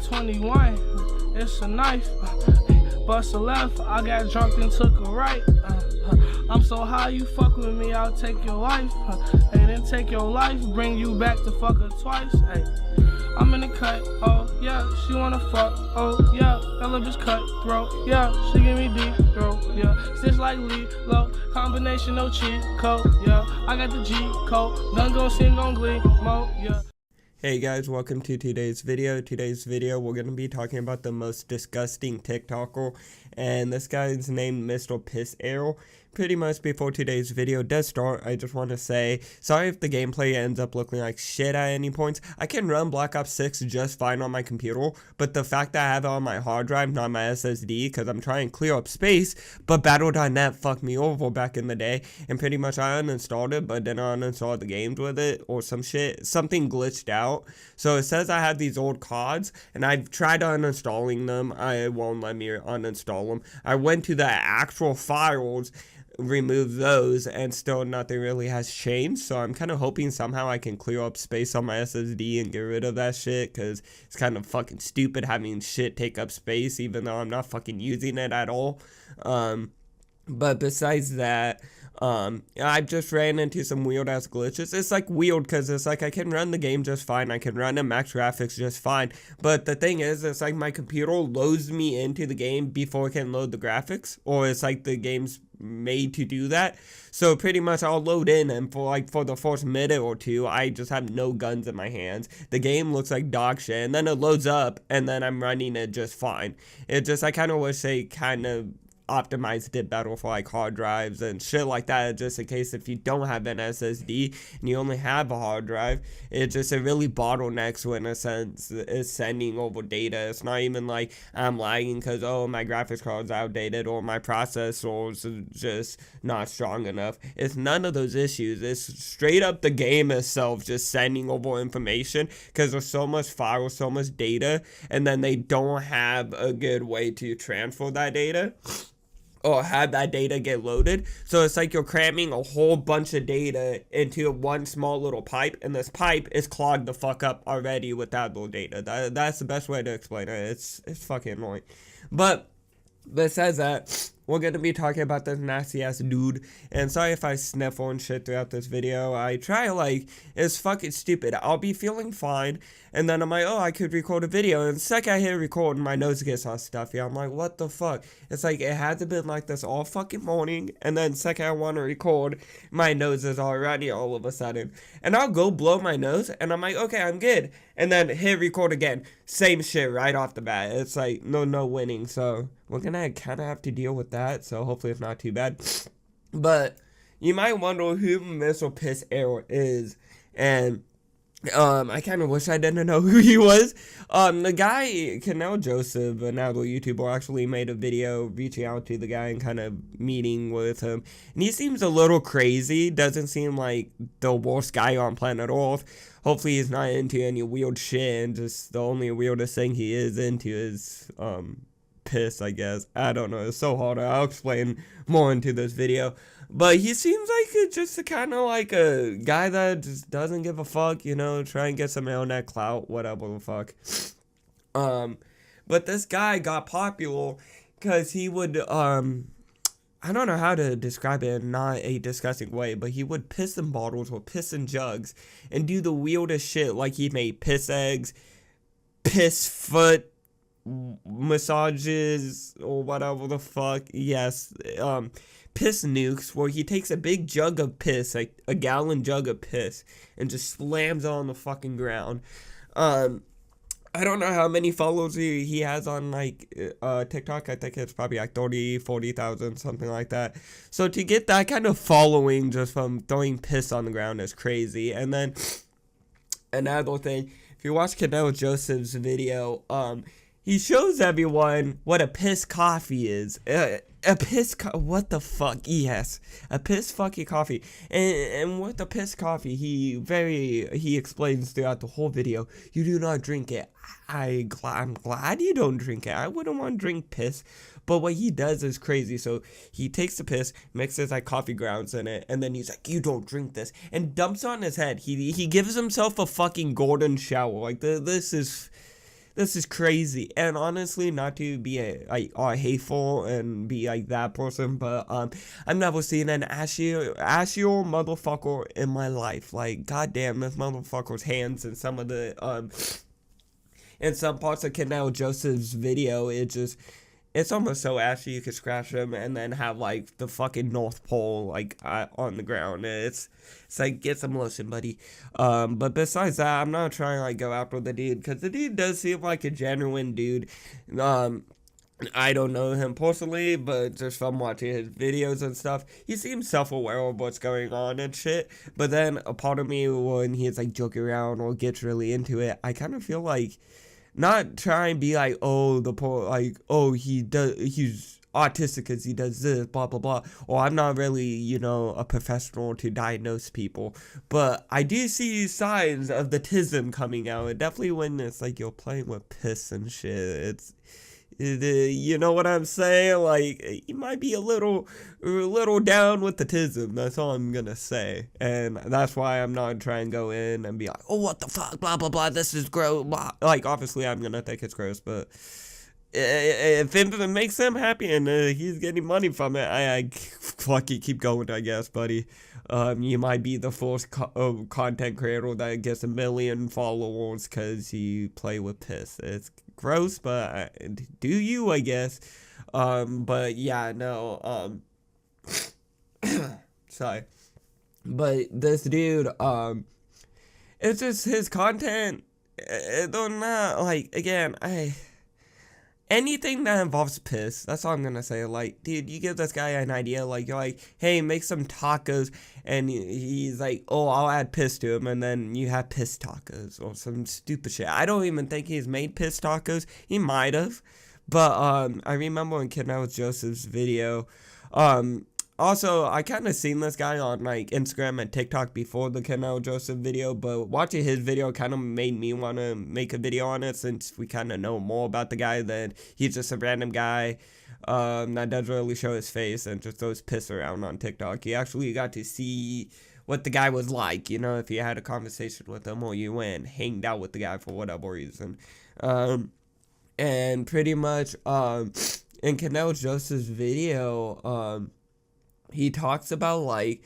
21, it's a knife. Bust a left, I got drunk and took a right. I'm so high, you fuck with me, I'll take your life. And then take your life, bring you back to fuck her twice. Hey, I'm in the cut, oh yeah, she wanna fuck, oh yeah, that little bitch cutthroat, yeah, she give me deep throat, yeah, stitch like low, combination no cheat code, yeah, I got the G code, none gon' sing on glee mode, yeah. Hey guys, welcome to today's video. We're going to be talking about the most disgusting TikToker, and this guy's named Mr. PissedoffKristof. Pretty much before today's video does start, I just want to say, sorry if the gameplay ends up looking like shit at any points. I can run Black Ops 6 just fine on my computer, but the fact that I have it on my hard drive, not my SSD, because I'm trying to clear up space, but Battle.net fucked me over back in the day, and pretty much I uninstalled it, but then I uninstalled the games with it, or some shit, something glitched out. So it says I have these old cards, and I've tried uninstalling them. I won't let me uninstall them. I went to the actual files, remove those, and still nothing really has changed. So I'm kind of hoping somehow I can clear up space on my SSD and get rid of that shit, because it's kind of fucking stupid having shit take up space even though I'm not fucking using it at all. But besides that, I just ran into some weird ass glitches. It's like weird because it's like I can run the game just fine, I can run the max graphics just fine, but the thing is, it's like my computer loads me into the game before it can load the graphics, or it's like the game's made to do that. So pretty much I'll load in, and for the first minute or two I just have no guns in my hands. The game looks like dog shit, and then it loads up and then I'm running it just fine. It just, I kind of wish they kind of optimized it better for like hard drives and shit like that, just in case if you don't have an SSD and you only have a hard drive, it really bottlenecks when it's sending over data. It's not even like I'm lagging because, oh, my graphics card's outdated or my processor's just not strong enough. It's none of those issues. It's straight up the game itself just sending over information because there's so much file, so much data, and then they don't have a good way to transfer that data or have that data get loaded. So it's like you're cramming a whole bunch of data into one small little pipe, and this pipe is clogged the fuck up already with that little data. That's the best way to explain it. It's fucking annoying. But besides that, we're going to be talking about this nasty ass dude, and sorry if I sniffle and shit throughout this video. I try, like, it's fucking stupid. I'll be feeling fine, and then I'm like, oh, I could record a video, and the second I hit record, my nose gets all stuffy. I'm like, what the fuck? It's like, it hasn't been like this all fucking morning, and then the second I want to record, my nose is all runny all of a sudden, and I'll go blow my nose, and I'm like, okay, I'm good, and then hit record again. Same shit right off the bat. It's like, no winning, so we're gonna kind of have to deal with that, so hopefully it's not too bad. But you might wonder who Mr. PissedoffKristof is, and I kind of wish I didn't know who he was. The guy, Joseph, another YouTuber, actually made a video reaching out to the guy and kind of meeting with him, and he seems a little crazy. Doesn't seem like the worst guy on planet Earth. Hopefully he's not into any weird shit, and just the only weirdest thing he is into is piss, I guess. I don't know, it's so hard. I'll explain more into this video, but he seems like just a kind of like a guy that just doesn't give a fuck, you know, try and get some internet clout, whatever the fuck. But this guy got popular because he would I don't know how to describe it in not a disgusting way, but he would piss in bottles or piss in jugs and do the weirdest shit, like he made piss eggs, piss foot massages, or whatever the fuck. Yes, piss nukes, where he takes a big jug of piss, like a gallon jug of piss, and just slams it on the fucking ground. I don't know how many followers he has on, like, TikTok. I think it's probably like 30, 40,000, something like that. So to get that kind of following just from throwing piss on the ground is crazy. And then another thing, if you watch Joseph's video, he shows everyone what a piss coffee is. What the fuck? Yes, a piss fucking coffee. And with the piss coffee, he explains throughout the whole video, you do not drink it. I'm glad you don't drink it. I wouldn't want to drink piss. But what he does is crazy. So he takes the piss, mixes like coffee grounds in it, and then he's like, you don't drink this, and dumps it on his head. He gives himself a fucking golden shower. Like, this is this is crazy. And honestly, not to be all hateful and be like that person, but I've never seen an ashier motherfucker in my life. Like, goddamn, this motherfucker's hands in some of the in some parts of Canal Joseph's video, it's almost so ashy you could scratch them and then have like the fucking North Pole like on the ground. It's like, get some lotion, buddy. But besides that, I'm not trying to like go after the dude, because the dude does seem like a genuine dude. I don't know him personally, but just from watching his videos and stuff, he seems self-aware of what's going on and shit. But then a part of me, when he's like joking around or gets really into it, I kind of feel like, not try and be like, oh, the poor, like, oh, he's autistic because he does this, blah, blah, blah. Or I'm not really, you know, a professional to diagnose people. But I do see signs of the tism coming out. And definitely when it's like you're playing with piss and shit, you know what I'm saying? Like, you might be a little down with the tism. That's all I'm gonna say. And that's why I'm not trying to go in and be like, oh, what the fuck, blah, blah, blah, this is gross, blah. Like, obviously, I'm gonna think it's gross, but if it makes him happy and he's getting money from it, I fucking keep going, I guess, buddy. You might be the first content creator that gets 1 million followers because you play with piss. It's gross, but do you, I guess. But yeah, no, sorry. But this dude, it's just his content, they're not, like, again, anything that involves piss, that's all I'm gonna say. Like, dude, you give this guy an idea, like, you're like, hey, make some tacos, and he's like, oh, I'll add piss to him, and then you have piss tacos, or some stupid shit. I don't even think he's made piss tacos. He might have, but, I remember in Canal Joseph's video, also, I kind of seen this guy on, like, Instagram and TikTok before the Canal Joseph video, but watching his video kind of made me want to make a video on it, since we kind of know more about the guy than he's just a random guy that doesn't really show his face and just throws piss around on TikTok. You actually got to see what the guy was like, you know, if you had a conversation with him or you went and hanged out with the guy for whatever reason. And pretty much, in Canal Joseph's video, he talks about, like,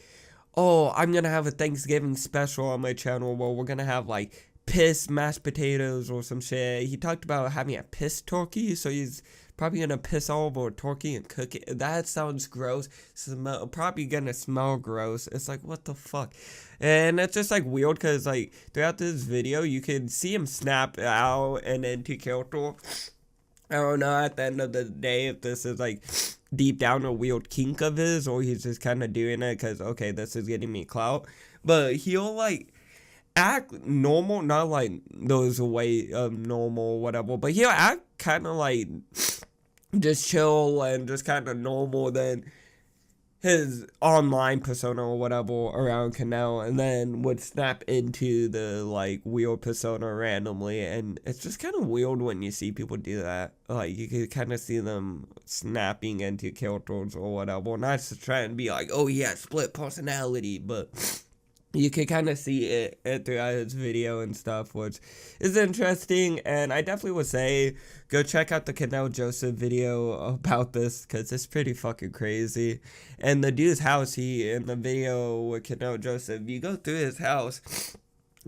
oh, I'm gonna have a Thanksgiving special on my channel where we're gonna have, like, piss mashed potatoes or some shit. He talked about having a piss turkey, so he's probably gonna piss all over a turkey and cook it. That sounds gross. Probably gonna smell gross. It's like, what the fuck? And it's just, like, weird, because, like, throughout this video, you can see him snap out and into character. I don't know, at the end of the day, if this is, like, deep down a weird kink of his, or he's just kind of doing it because, okay, this is getting me clout. But he'll, like, act normal, not, like, those way normal or whatever, but he'll act kind of, like, just chill and just kind of normal than his online persona or whatever around Canal, and then would snap into the, like, weird persona randomly. And it's just kind of weird when you see people do that. Like, you can kind of see them snapping into characters or whatever, not to try and be like, oh yeah, split personality, but you can kind of see it throughout his video and stuff, which is interesting. And I definitely would say go check out the Canal Joseph video about this, because it's pretty fucking crazy. And the dude's house, in the video with Canal Joseph, you go through his house,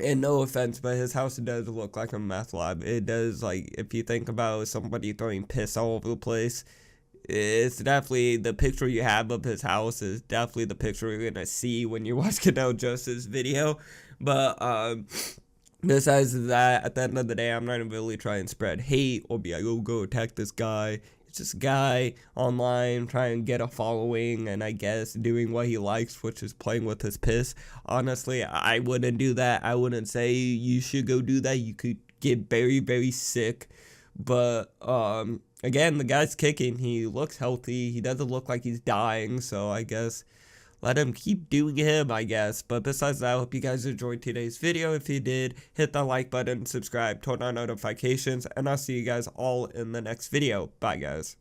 and no offense, but his house does look like a meth lab. It does. Like, if you think about somebody throwing piss all over the place, it's definitely, the picture you have of his house is definitely the picture you're gonna see when you watch Canal Joseph's video. But besides that, at the end of the day, I'm not really trying to spread hate or be like, oh, go attack this guy. It's just a guy online trying to get a following, and I guess doing what he likes, which is playing with his piss. Honestly, I wouldn't do that. I wouldn't say you should go do that. You could get very, very sick. But again, the guy's kicking. He looks healthy. He doesn't look like he's dying, so I guess let him keep doing him, I guess. But besides that, I hope you guys enjoyed today's video. If you did, hit the like button, subscribe, turn on notifications, and I'll see you guys all in the next video. Bye, guys.